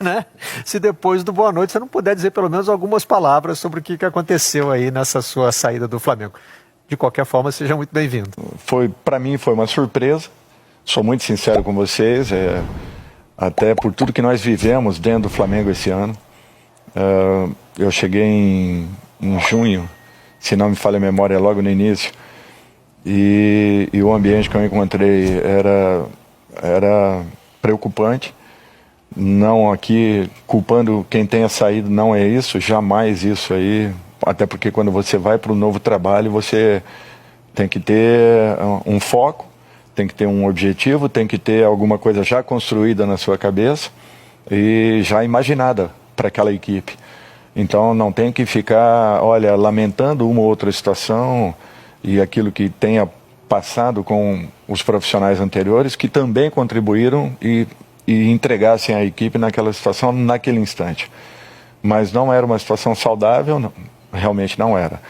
né? Se depois do boa noite você não puder dizer pelo menos algumas palavras sobre o que aconteceu aí nessa sua saída do Flamengo. De qualquer forma, seja muito bem-vindo. Para mim foi uma surpresa, sou muito sincero com vocês, até por tudo que nós vivemos dentro do Flamengo esse ano. Eu cheguei em junho, se não me falha a memória, logo no início, e o ambiente que eu encontrei era preocupante. Não aqui culpando quem tenha saído, não é isso, jamais isso aí, até porque quando você vai para um novo trabalho, você tem que ter um foco, tem que ter um objetivo, tem que ter alguma coisa já construída na sua cabeça e já imaginada para aquela equipe. Então não tem que ficar, olha, lamentando uma ou outra situação e aquilo que tenha passado com os profissionais anteriores que também contribuíram e entregassem a equipe naquela situação, naquele instante. Mas não era uma situação saudável, não, realmente não era.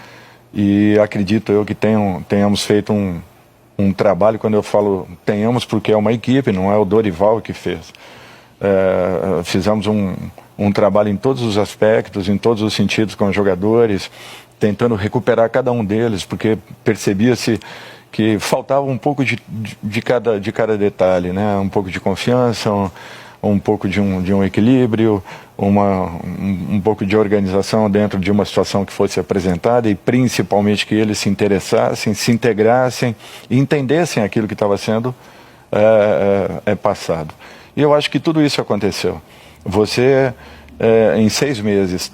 E acredito eu que tenhamos feito um trabalho, quando eu falo tenhamos, porque é uma equipe, não é o Dorival que fez. Fizemos um trabalho em todos os aspectos, em todos os sentidos com os jogadores, tentando recuperar cada um deles, porque percebia-se que faltava um pouco de cada detalhe, né? Um pouco de confiança, um pouco de um equilíbrio, um pouco de organização dentro de uma situação que fosse apresentada e principalmente que eles se interessassem, se integrassem e entendessem aquilo que estava sendo passado. E eu acho que tudo isso aconteceu. Você, em 6 meses,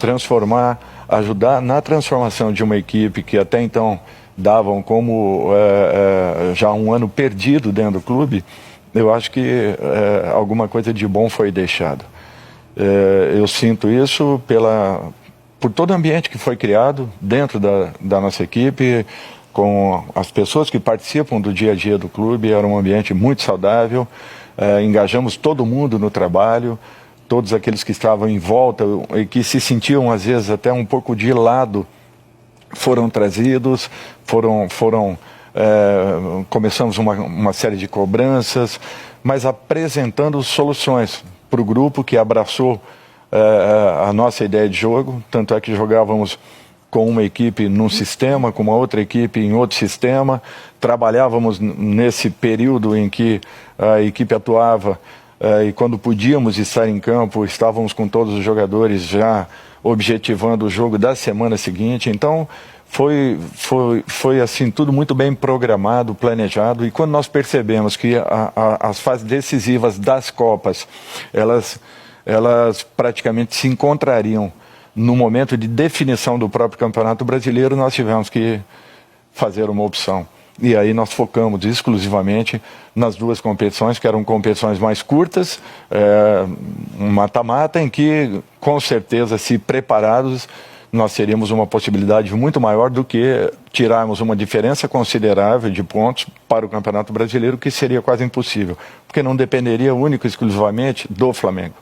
ajudar na transformação de uma equipe que até então davam como já um ano perdido dentro do clube, eu acho que alguma coisa de bom foi deixado. Eu sinto isso por todo o ambiente que foi criado dentro da nossa equipe, com as pessoas que participam do dia a dia do clube. Era um ambiente muito saudável, engajamos todo mundo no trabalho, todos aqueles que estavam em volta e que se sentiam às vezes até um pouco de lado, foram trazidos, começamos uma série de cobranças, mas apresentando soluções para o grupo que abraçou a nossa ideia de jogo. Tanto é que jogávamos com uma equipe num sistema, com uma outra equipe em outro sistema, trabalhávamos nesse período em que a equipe atuava e quando podíamos estar em campo, estávamos com todos os jogadores já objetivando o jogo da semana seguinte. Então foi assim, tudo muito bem programado, planejado, e quando nós percebemos que as fases decisivas das Copas, elas praticamente se encontrariam no momento de definição do próprio Campeonato Brasileiro, nós tivemos que fazer uma opção. E aí nós focamos exclusivamente nas 2 competições, que eram competições mais curtas, um mata-mata, em que, com certeza, se preparados, nós teríamos uma possibilidade muito maior do que tirarmos uma diferença considerável de pontos para o Campeonato Brasileiro, que seria quase impossível, porque não dependeria único e exclusivamente do Flamengo.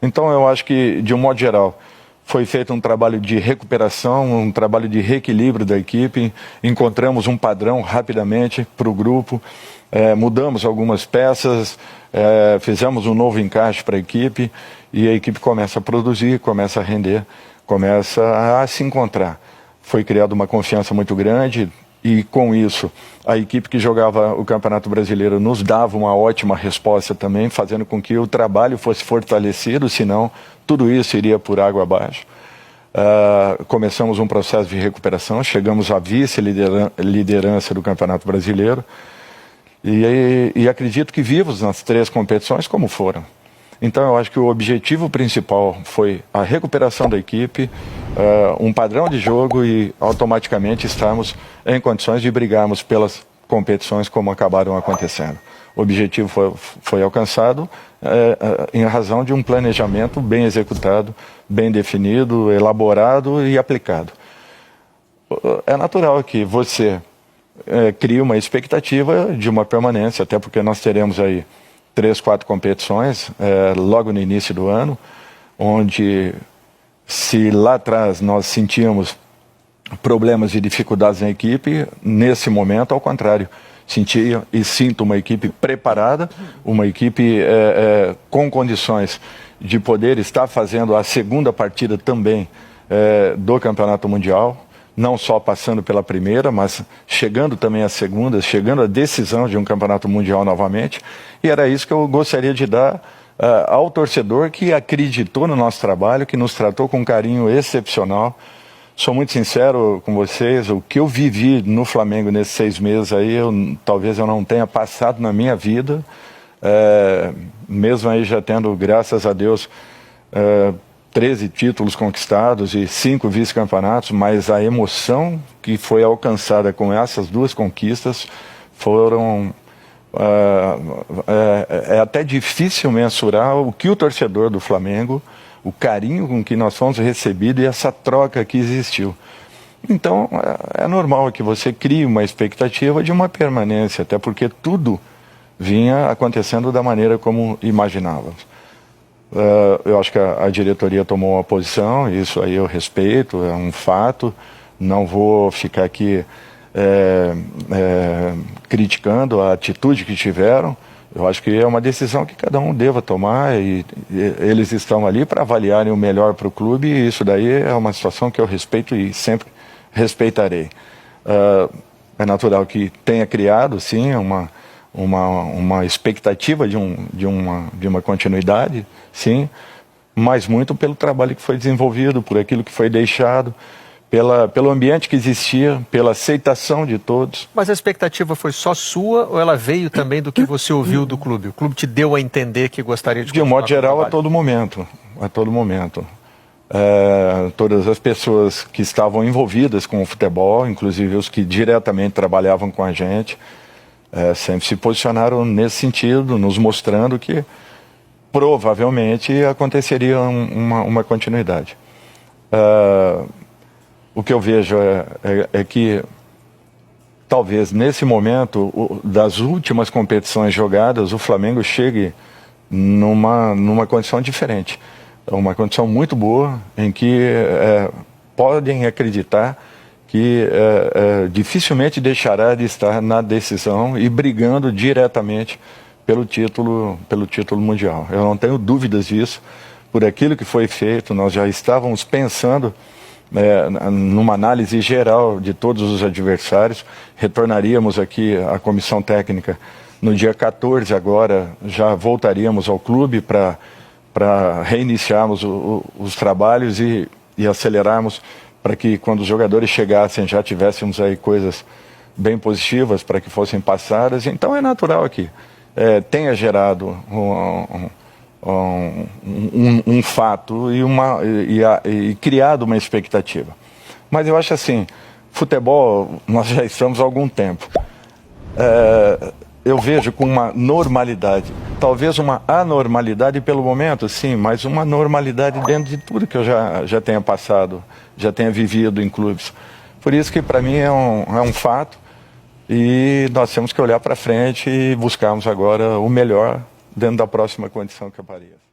Então eu acho que, de um modo geral, foi feito um trabalho de recuperação, um trabalho de reequilíbrio da equipe, encontramos um padrão rapidamente para o grupo, mudamos algumas peças, fizemos um novo encaixe para a equipe e a equipe começa a produzir, começa a render, começa a se encontrar. Foi criada uma confiança muito grande e, com isso, a equipe que jogava o Campeonato Brasileiro nos dava uma ótima resposta também, fazendo com que o trabalho fosse fortalecido, senão tudo isso iria por água abaixo. Começamos um processo de recuperação, chegamos à vice-liderança do Campeonato Brasileiro e acredito que vivos nas 3 competições como foram. Então eu acho que o objetivo principal foi a recuperação da equipe, um padrão de jogo e automaticamente estarmos em condições de brigarmos pelas competições como acabaram acontecendo. O objetivo foi alcançado em razão de um planejamento bem executado, bem definido, elaborado e aplicado. É natural que você crie uma expectativa de uma permanência, até porque nós teremos aí 3, 4 competições logo no início do ano, onde se lá atrás nós sentíamos problemas e dificuldades na equipe, nesse momento, ao contrário, sentia e sinto uma equipe preparada, uma equipe com condições de poder estar fazendo a segunda partida também do Campeonato Mundial, não só passando pela primeira, mas chegando também à segunda, chegando à decisão de um Campeonato Mundial novamente, e era isso que eu gostaria de dar ao torcedor que acreditou no nosso trabalho, que nos tratou com um carinho excepcional. Sou muito sincero com vocês, o que eu vivi no Flamengo nesses 6 meses aí, talvez eu não tenha passado na minha vida, mesmo aí já tendo, graças a Deus, 13 títulos conquistados e 5 vice-campeonatos, mas a emoção que foi alcançada com essas 2 conquistas foram... é até difícil mensurar o que o torcedor do Flamengo, o carinho com que nós fomos recebidos e essa troca que existiu. Então, é normal que você crie uma expectativa de uma permanência, até porque tudo vinha acontecendo da maneira como imaginávamos. Eu acho que a diretoria tomou uma posição, isso aí eu respeito, é um fato, não vou ficar aqui criticando a atitude que tiveram. Eu acho que é uma decisão que cada um deva tomar e eles estão ali para avaliarem o melhor para o clube e isso daí é uma situação que eu respeito e sempre respeitarei. É natural que tenha criado, sim, uma expectativa de uma continuidade, sim, mas muito pelo trabalho que foi desenvolvido, por aquilo que foi deixado, pelo ambiente que existia, pela aceitação de todos. Mas a expectativa foi só sua ou ela veio também do que você ouviu do clube? O clube te deu a entender que gostaria de continuar? De um modo geral, a todo momento. Todas as pessoas que estavam envolvidas com o futebol, inclusive os que diretamente trabalhavam com a gente, sempre se posicionaram nesse sentido, nos mostrando que provavelmente aconteceria uma continuidade. O que eu vejo é que talvez nesse momento das últimas competições jogadas o Flamengo chegue numa condição diferente, uma condição muito boa em que podem acreditar que dificilmente deixará de estar na decisão e brigando diretamente pelo título mundial. Eu não tenho dúvidas disso. Por aquilo que foi feito, nós já estávamos pensando numa análise geral de todos os adversários. Retornaríamos aqui à comissão técnica no dia 14 agora, já voltaríamos ao clube para reiniciarmos os trabalhos e acelerarmos para que quando os jogadores chegassem já tivéssemos aí coisas bem positivas para que fossem passadas. Então é natural que tenha gerado um fato e criado uma expectativa. Mas eu acho assim, futebol nós já estamos há algum tempo. Eu vejo com uma normalidade, talvez uma anormalidade pelo momento, sim, mas uma normalidade dentro de tudo que eu já tenha passado, já tenha vivido em clubes. Por isso que para mim é um fato e nós temos que olhar para frente e buscarmos agora o melhor dentro da próxima condição que apareça.